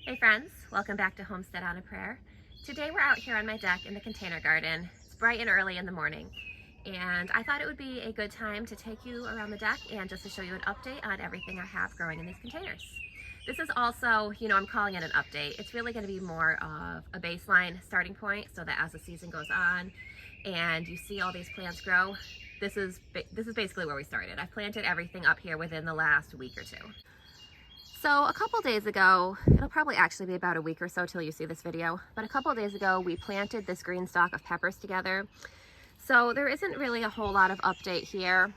Hey friends, welcome back to Homestead on a Prayer. Today we're out here on my deck in the container garden. It's bright and early in the morning, and I thought it would be a good time to take you around the deck and just to show you an update on everything I have growing in these containers. This is also, I'm calling it an update. It's really going to be more of a baseline starting point so that as the season goes on and you see all these plants grow, this is basically where we started. I've planted everything up here within the last week or two. So a couple days ago, it'll probably actually be about a week or so till you see this video, but a couple days ago we planted this green stalk of peppers together. So there isn't really a whole lot of update here.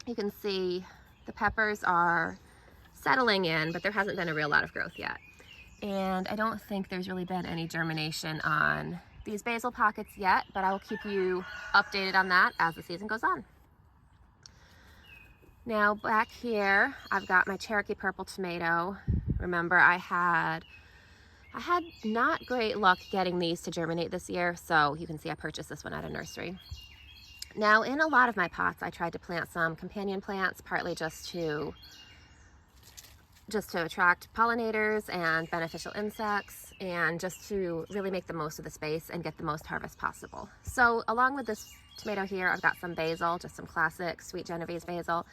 You can see the peppers are settling in, but there hasn't been a real lot of growth yet. And I don't think there's really been any germination on these basil pockets yet, but I will keep you updated on that as the season goes on. Now back here, I've got my Cherokee purple tomato. Remember, I had not great luck getting these to germinate this year, so you can see I purchased this one at a nursery. Now in a lot of my pots, I tried to plant some companion plants, partly just to attract pollinators and beneficial insects, and just to really make the most of the space and get the most harvest possible. So along with this tomato here, I've got some basil, just some classic sweet Genovese basil,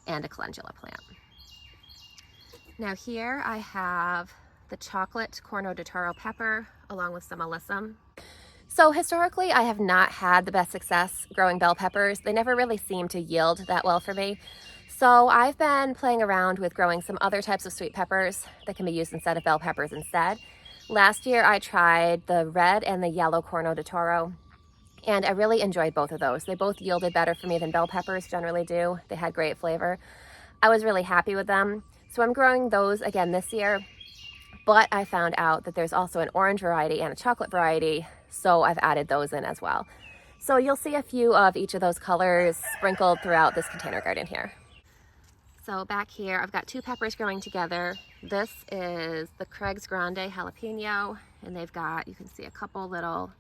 and a calendula plant. Now here I have the chocolate Corno de Toro pepper along with some alyssum. So historically I have not had the best success growing bell peppers. They never really seem to yield that well for me. So I've been playing around with growing some other types of sweet peppers that can be used instead of bell peppers instead. Last year I tried the red and the yellow Corno de Toro, and I really enjoyed both of those. They both yielded better for me than bell peppers generally do. They had great flavor. I was really happy with them. So I'm growing those again this year, but I found out that there's also an orange variety and a chocolate variety, so I've added those in as well. So you'll see a few of each of those colors sprinkled throughout this container garden here. So back here, I've got two peppers growing together. This is the Craig's Grande jalapeno, and they've got, you can see a couple little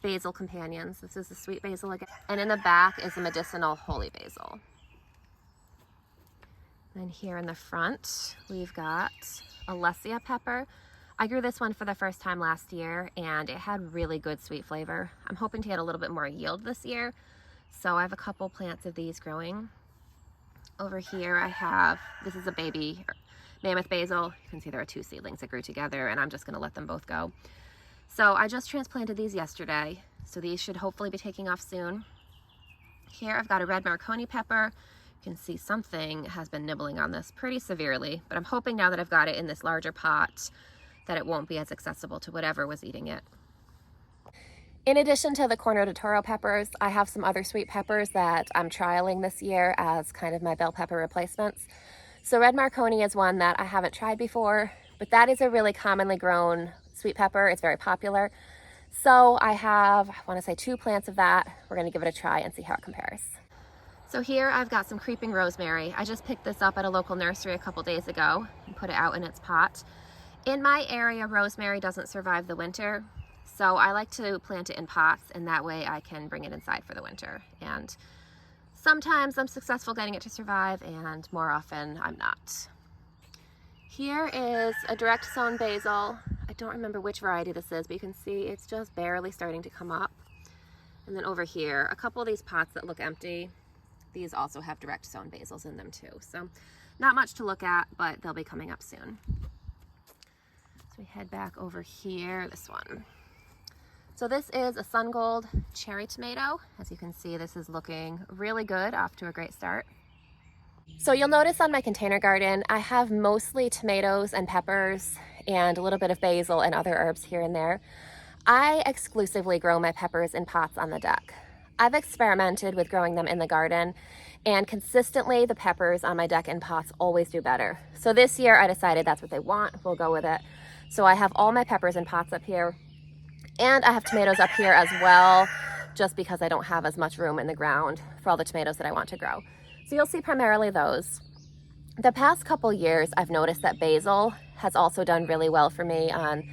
basil companions. This is the sweet basil again. And in the back is the medicinal holy basil. Then here in the front, we've got Alessia pepper. I grew this one for the first time last year, and it had really good sweet flavor. I'm hoping to get a little bit more yield this year, so I have a couple plants of these growing. Over here I have, this is a baby mammoth basil. You can see there are two seedlings that grew together, and I'm just gonna let them both go. So I just transplanted these yesterday, so these should hopefully be taking off soon. Here I've got a red Marconi pepper. You can see something has been nibbling on this pretty severely, but I'm hoping now that I've got it in this larger pot that it won't be as accessible to whatever was eating it. In addition to the Corno de Toro peppers, I have some other sweet peppers that I'm trialing this year as kind of my bell pepper replacements. So red Marconi is one that I haven't tried before, but that is a really commonly grown sweet pepper. It's very popular. So I want to say 2 plants of that. We're going to give it a try and see how it compares. So here I've got some creeping rosemary. I just picked this up at a local nursery a couple days ago and put it out in its pot. In my area, rosemary doesn't survive the winter, so I like to plant it in pots, and that way I can bring it inside for the winter. And sometimes I'm successful getting it to survive, and more often I'm not. Here is a direct sown basil. I don't remember which variety this is, but you can see it's just barely starting to come up. And then over here, a couple of these pots that look empty, these also have direct sown basils in them too. So not much to look at, but they'll be coming up soon. So we head back over here, this one. So this is a Sun Gold cherry tomato. As you can see, this is looking really good, off to a great start. So you'll notice on my container garden, I have mostly tomatoes and peppers and a little bit of basil and other herbs here and there. I exclusively grow my peppers in pots on the deck. I've experimented with growing them in the garden, and consistently the peppers on my deck in pots always do better. So this year I decided that's what they want, we'll go with it. So I have all my peppers in pots up here, and I have tomatoes up here as well, just because I don't have as much room in the ground for all the tomatoes that I want to grow. So you'll see primarily those. The past couple years, I've noticed that basil has also done really well for me on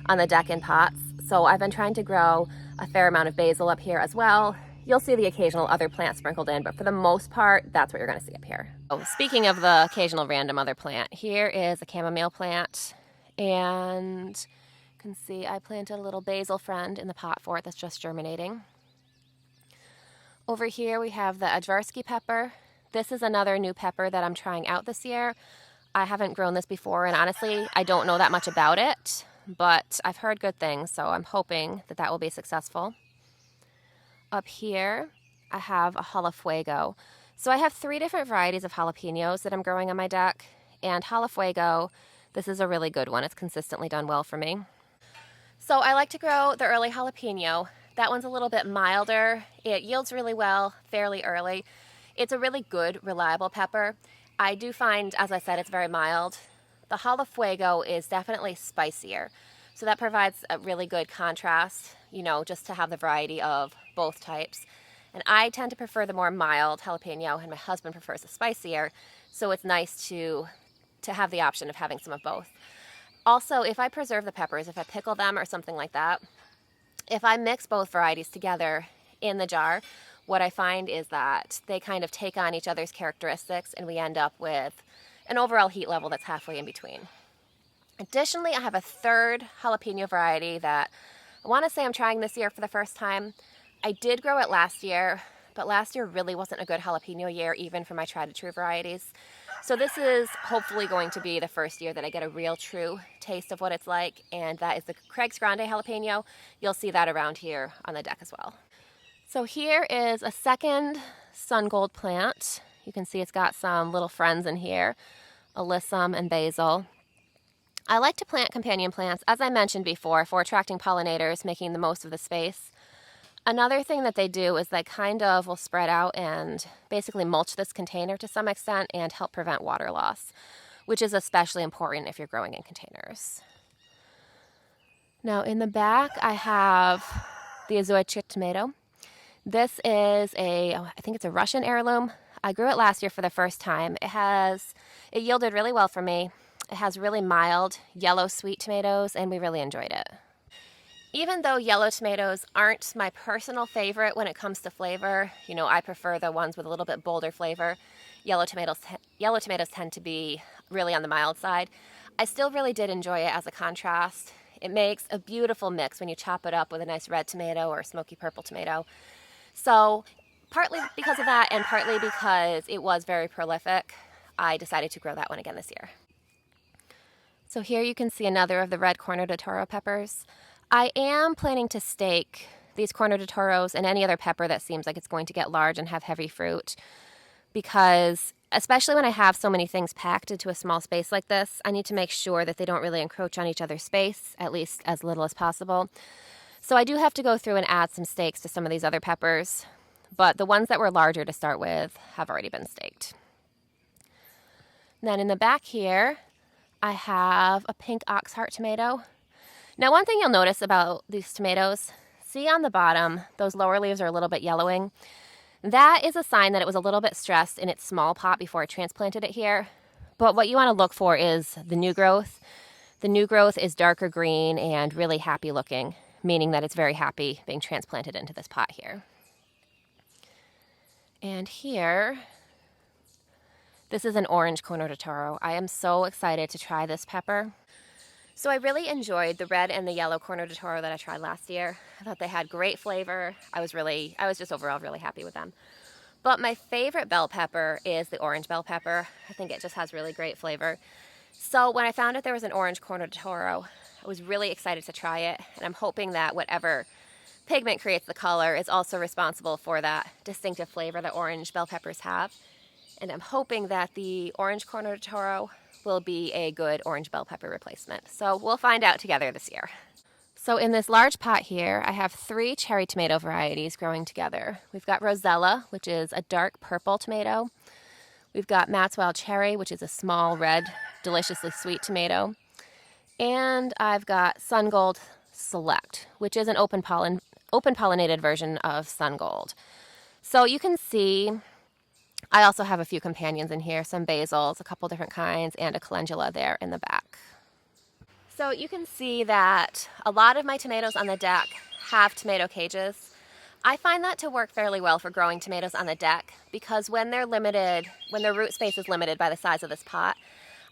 the deck in pots. So I've been trying to grow a fair amount of basil up here as well. You'll see the occasional other plant sprinkled in, but for the most part, that's what you're gonna see up here. Oh, speaking of the occasional random other plant, here is a chamomile plant. And you can see I planted a little basil friend in the pot for it that's just germinating. Over here we have the Ajvarski pepper. This is another new pepper that I'm trying out this year. I haven't grown this before, and honestly, I don't know that much about it, but I've heard good things, so I'm hoping that that will be successful. Up here, I have a jalafuego. So I have 3 different varieties of jalapenos that I'm growing on my deck, and jalafuego, this is a really good one. It's consistently done well for me. So I like to grow the early jalapeno. That one's a little bit milder. It yields really well fairly early. It's a really good, reliable pepper. I do find, as I said, it's very mild. The jalafuego is definitely spicier. So that provides a really good contrast, you know, just to have the variety of both types. And I tend to prefer the more mild jalapeno, and my husband prefers the spicier. So it's nice to have the option of having some of both. Also, if I preserve the peppers, if I pickle them or something like that, if I mix both varieties together in the jar, what I find is that they kind of take on each other's characteristics, and we end up with an overall heat level that's halfway in between. Additionally, I have a 3rd jalapeno variety that I want to say I'm trying this year for the first time. I did grow it last year, but last year really wasn't a good jalapeno year, even for my tried and true varieties. So this is hopefully going to be the first year that I get a real true taste of what it's like, and that is the Craig's Grande jalapeno. You'll see that around here on the deck as well. So here is a 2nd sun gold plant. You can see it's got some little friends in here, alyssum and basil. I like to plant companion plants, as I mentioned before, for attracting pollinators, making the most of the space. Another thing that they do is they kind of will spread out and basically mulch this container to some extent and help prevent water loss, which is especially important if you're growing in containers. Now in the back I have the Azoychik tomato. This is I think it's a Russian heirloom. I grew it last year for the first time. It yielded really well for me. It has really mild yellow sweet tomatoes, and we really enjoyed it. Even though yellow tomatoes aren't my personal favorite when it comes to flavor, you know, I prefer the ones with a little bit bolder flavor. Yellow tomatoes tend to be really on the mild side. I still really did enjoy it as a contrast. It makes a beautiful mix when you chop it up with a nice red tomato or a smoky purple tomato. So partly because of that, and partly because it was very prolific, I decided to grow that one again this year. So here you can see another of the red Corno de Toro peppers. I am planning to stake these Corno de Toros and any other pepper that seems like it's going to get large and have heavy fruit, because especially when I have so many things packed into a small space like this, I need to make sure that they don't really encroach on each other's space, at least as little as possible. So I do have to go through and add some stakes to some of these other peppers, but the ones that were larger to start with have already been staked. Then in the back here, I have a pink oxheart tomato. Now one thing you'll notice about these tomatoes, see on the bottom, those lower leaves are a little bit yellowing. That is a sign that it was a little bit stressed in its small pot before I transplanted it here. But what you want to look for is the new growth. The new growth is darker green and really happy looking, meaning that it's very happy being transplanted into this pot here. And here, this is an orange Corno de Toro. I am so excited to try this pepper. So I really enjoyed the red and the yellow Corno de Toro that I tried last year. I thought they had great flavor. I was just overall really happy with them. But my favorite bell pepper is the orange bell pepper. I think it just has really great flavor. So when I found out there was an orange Corno de Toro, I was really excited to try it. And I'm hoping that whatever pigment creates the color is also responsible for that distinctive flavor that orange bell peppers have. And I'm hoping that the orange Corno de Toro will be a good orange bell pepper replacement. So we'll find out together this year. So in this large pot here, I have 3 cherry tomato varieties growing together. We've got Rosella, which is a dark purple tomato. We've got Matt's Wild Cherry, which is a small red, deliciously sweet tomato. And I've got Sun Gold Select, which is an open pollinated version of Sun Gold. So you can see I also have a few companions in here, some basils, a couple different kinds, and a calendula there in the back. So you can see that a lot of my tomatoes on the deck have tomato cages. I find that to work fairly well for growing tomatoes on the deck because when they're limited, when their root space is limited by the size of this pot,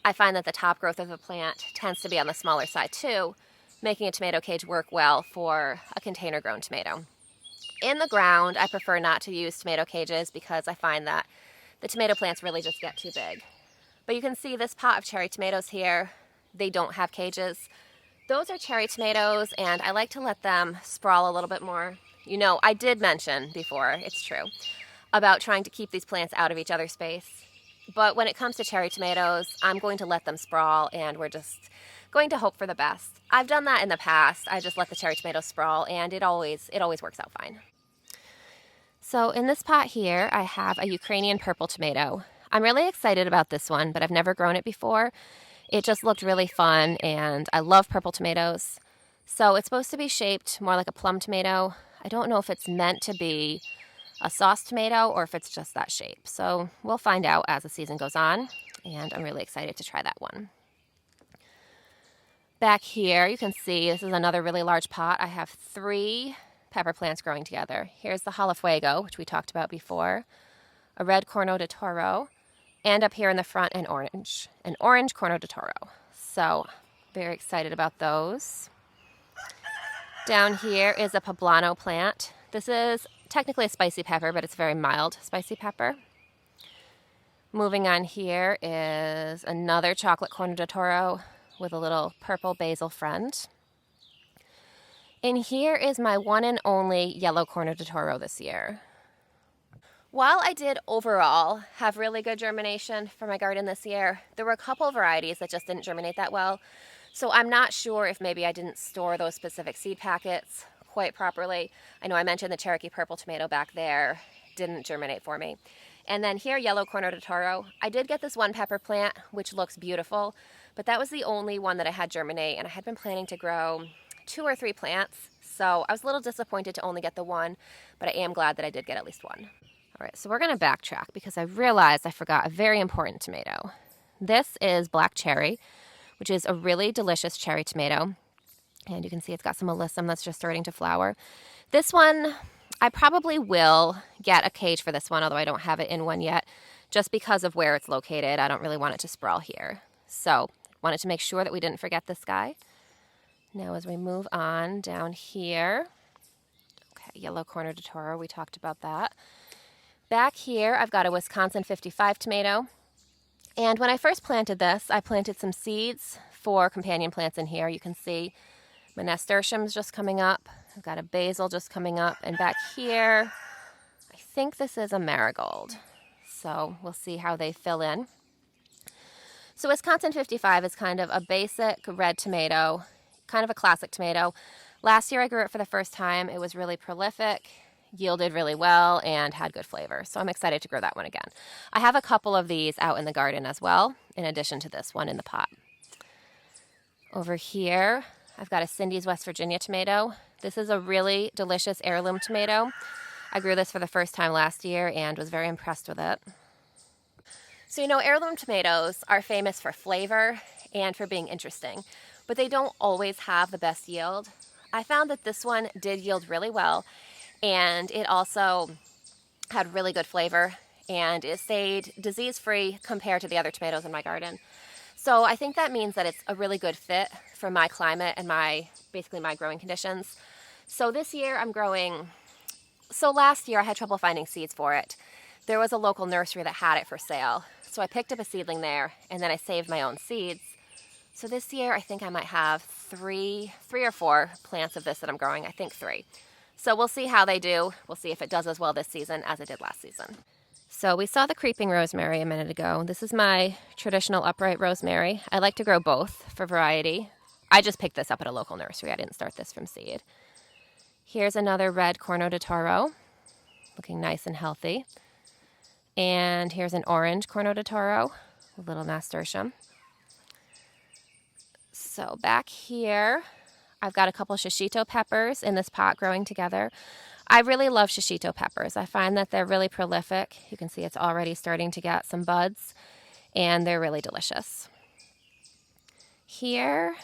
I find that the top growth of the plant tends to be on the smaller side too, making a tomato cage work well for a container grown tomato. In the ground, I prefer not to use tomato cages because I find that the tomato plants really just get too big. But you can see this pot of cherry tomatoes here, they don't have cages. Those are cherry tomatoes, and I like to let them sprawl a little bit more. You know, I did mention before, it's true, about trying to keep these plants out of each other's space. But when it comes to cherry tomatoes, I'm going to let them sprawl, and we're just going to hope for the best. I've done that in the past. I just let the cherry tomatoes sprawl, and it always works out fine. So in this pot here, I have a Ukrainian purple tomato. I'm really excited about this one, but I've never grown it before. It just looked really fun, and I love purple tomatoes. So it's supposed to be shaped more like a plum tomato. I don't know if it's meant to be a sauce tomato or if it's just that shape. So we'll find out as the season goes on, and I'm really excited to try that one. Back here, you can see this is another really large pot. I have 3 pepper plants growing together. Here's the Jalafuego, which we talked about before, a red Corno de Toro, and up here in the front, an orange Corno de Toro. So very excited about those. Down here is a poblano plant. This is technically a spicy pepper, but it's very mild spicy pepper. Moving on, here is another chocolate Corno de Toro with a little purple basil friend. And here is my one and only yellow Corno de Toro this year. While I did overall have really good germination for my garden this year, there were a couple varieties that just didn't germinate that well. So I'm not sure if maybe I didn't store those specific seed packets quite properly. I know I mentioned the Cherokee purple tomato back there didn't germinate for me. And then here, yellow Corno de Toro. I did get this one pepper plant, which looks beautiful, but that was the only one that I had germinate, and I had been planning to grow 2 or 3 plants. So I was a little disappointed to only get the one, but I am glad that I did get at least one. All right, so we're gonna backtrack because I realized I forgot a very important tomato. This is black cherry, which is a really delicious cherry tomato. And you can see it's got some alyssum that's just starting to flower. This one, I probably will get a cage for this one, although I don't have it in one yet, just because of where it's located. I don't really want it to sprawl here. So wanted to make sure that we didn't forget this guy. Now as we move on down here, okay, yellow Corno de Toro, we talked about that. Back here, I've got a Wisconsin 55 tomato. And when I first planted this, I planted some seeds for companion plants in here. You can see my nasturtium's just coming up. I've got a basil just coming up. And back here, I think this is a marigold. So we'll see how they fill in. So Wisconsin 55 is kind of a basic red tomato, kind of a classic tomato. Last year I grew it for the first time. It was really prolific, yielded really well, and had good flavor. So I'm excited to grow that one again. I have a couple of these out in the garden as well, in addition to this one in the pot. Over here, I've got a Cindy's West Virginia tomato. This is a really delicious heirloom tomato. I grew this for the first time last year and was very impressed with it. So you know, heirloom tomatoes are famous for flavor and for being interesting, but they don't always have the best yield. I found that this one did yield really well, and it also had really good flavor, and it stayed disease-free compared to the other tomatoes in my garden. So I think that means that it's a really good fit for my climate and basically my growing conditions. So this year I'm growing, so last year I had trouble finding seeds for it. There was a local nursery that had it for sale. So I picked up a seedling there, and then I saved my own seeds. So this year I think I might have three or four plants of this that I'm growing. I think 3. So we'll see how they do. We'll see if it does as well this season as it did last season. So we saw the creeping rosemary a minute ago. This is my traditional upright rosemary. I like to grow both for variety. I just picked this up at a local nursery. I didn't start this from seed. Here's another red Corno de Toro, looking nice and healthy. And here's an orange Corno de Toro, a little nasturtium. So back here, I've got a couple shishito peppers in this pot growing together. I really love shishito peppers. I find that they're really prolific. You can see it's already starting to get some buds, and they're really delicious. Here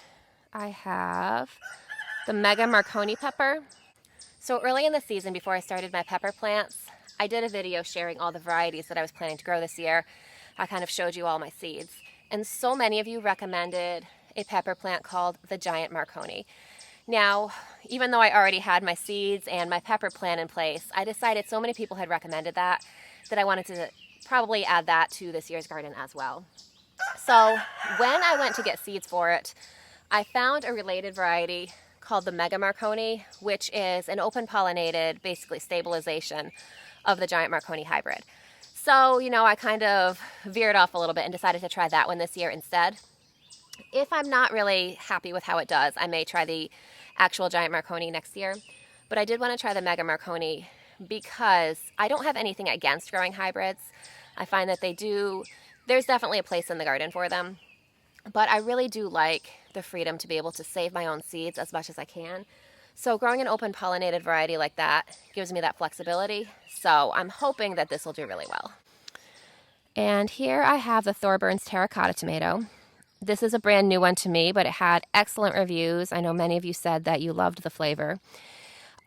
I have the Mega Marconi pepper. So early in the season, before I started my pepper plants, I did a video sharing all the varieties that I was planning to grow this year. I kind of showed you all my seeds. and so many of you recommended a pepper plant called the giant Marconi. Now, even though I already had my seeds and my pepper plant in place, I decided so many people had recommended that I wanted to probably add that to this year's garden as well. So when I went to get seeds for it, I found a related variety called the Mega Marconi, which is an open pollinated, basically stabilization of the giant Marconi hybrid. So, I kind of veered off a little bit and decided to try that one this year instead. If I'm not really happy with how it does, I may try the actual giant Marconi next year. But I did want to try the Mega Marconi because I don't have anything against growing hybrids. I find that there's definitely a place in the garden for them. But I really do like the freedom to be able to save my own seeds as much as I can. So growing an open pollinated variety like that gives me that flexibility. So I'm hoping that this will do really well. And here I have the Thorburns terracotta tomato. This is a brand new one to me, but it had excellent reviews. I know many of you said that you loved the flavor.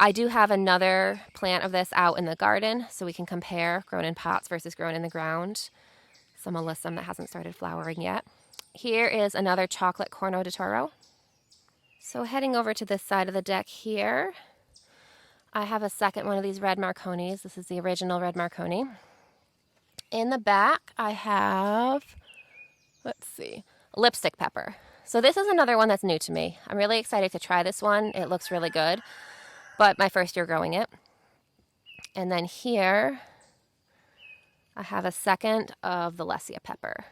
I do have another plant of this out in the garden, so we can compare grown in pots versus grown in the ground. Some alyssum that hasn't started flowering yet. Here is another chocolate Corno de Toro. So heading over to this side of the deck here, I have a second one of these red Marconis. This is the original red Marconi. In the back, I have, lipstick pepper. So this is another one that's new to me. I'm really excited to try this one. It looks really good, but my first year growing it. And then here, I have a second of the Lessia pepper.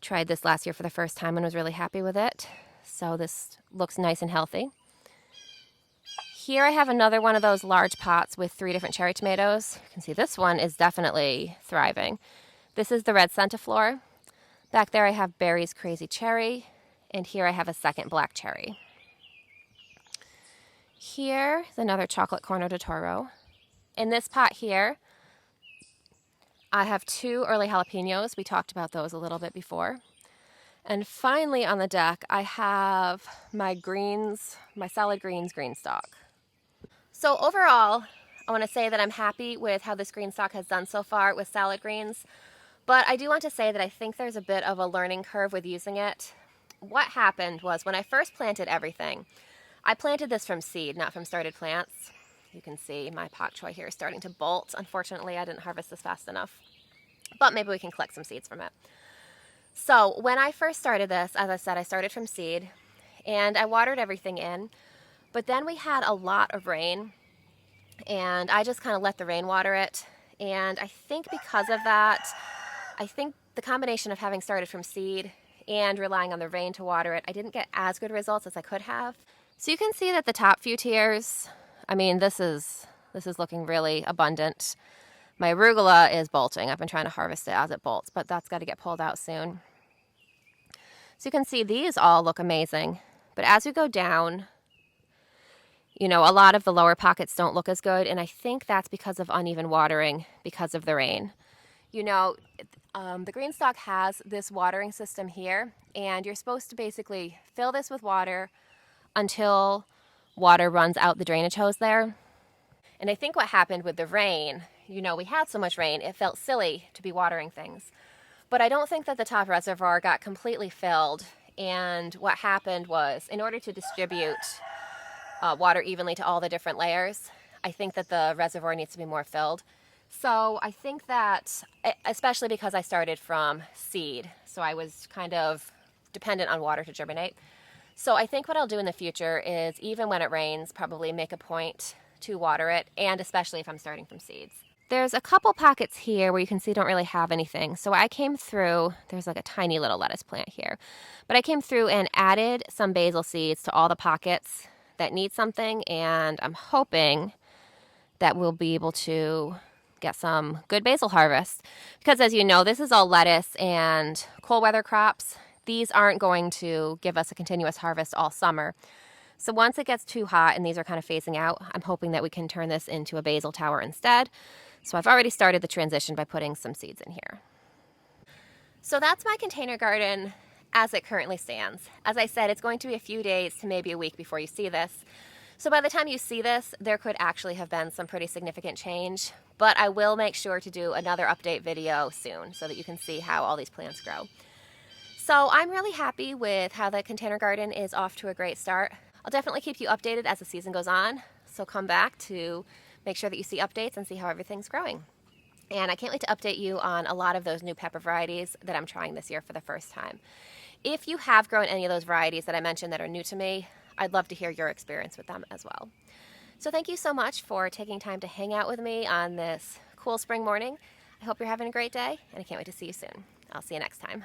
Tried this last year for the first time and was really happy with it. So this looks nice and healthy. Here I have another one of those large pots with 3 different cherry tomatoes. You can see this one is definitely thriving. This is the red centiflora. Back there I have Berry's Crazy Cherry, and here I have a second black cherry. Here is another chocolate Corno de Toro. In this pot here, I have 2 early jalapenos. We talked about those a little bit before. And finally on the deck, I have my greens, my salad greens green stalk. So overall, I want to say that I'm happy with how this green stalk has done so far with salad greens. But I do want to say that I think there's a bit of a learning curve with using it. What happened was when I first planted everything, I planted this from seed, not from started plants. You can see my pak choi here is starting to bolt. Unfortunately, I didn't harvest this fast enough, but maybe we can collect some seeds from it. So when I first started this, as I said, I started from seed and I watered everything in, but then we had a lot of rain and I just kind of let the rain water it. And I think because of that, I think the combination of having started from seed and relying on the rain to water it, I didn't get as good results as I could have. So you can see that the top few tiers, I mean, this is looking really abundant. My arugula is bolting. I've been trying to harvest it as it bolts, but that's got to get pulled out soon. So you can see these all look amazing. But as you go down, a lot of the lower pockets don't look as good, and I think that's because of uneven watering because of the rain. The green stalk has this watering system here, and you're supposed to basically fill this with water until water runs out the drainage hose there. And I think what happened with the rain, we had so much rain, it felt silly to be watering things. But I don't think that the top reservoir got completely filled. And what happened was, in order to distribute water evenly to all the different layers, I think that the reservoir needs to be more filled. So I think that, especially because I started from seed, so I was kind of dependent on water to germinate. So I think what I'll do in the future is, even when it rains, probably make a point to water it, and especially if I'm starting from seeds. There's a couple pockets here where you can see don't really have anything. So I came through, there's like a tiny little lettuce plant here, but I came through and added some basil seeds to all the pockets that need something, and I'm hoping that we'll be able to get some good basil harvest. Because as you know, this is all lettuce and cold weather crops. These aren't going to give us a continuous harvest all summer. So once it gets too hot and these are kind of phasing out, I'm hoping that we can turn this into a basil tower instead. So I've already started the transition by putting some seeds in here. So that's my container garden as it currently stands. As I said, it's going to be a few days to maybe a week before you see this. So by the time you see this, there could actually have been some pretty significant change, but I will make sure to do another update video soon so that you can see how all these plants grow. So I'm really happy with how the container garden is off to a great start. I'll definitely keep you updated as the season goes on. So come back to make sure that you see updates and see how everything's growing. And I can't wait to update you on a lot of those new pepper varieties that I'm trying this year for the first time. If you have grown any of those varieties that I mentioned that are new to me, I'd love to hear your experience with them as well. So thank you so much for taking time to hang out with me on this cool spring morning. I hope you're having a great day, and I can't wait to see you soon. I'll see you next time.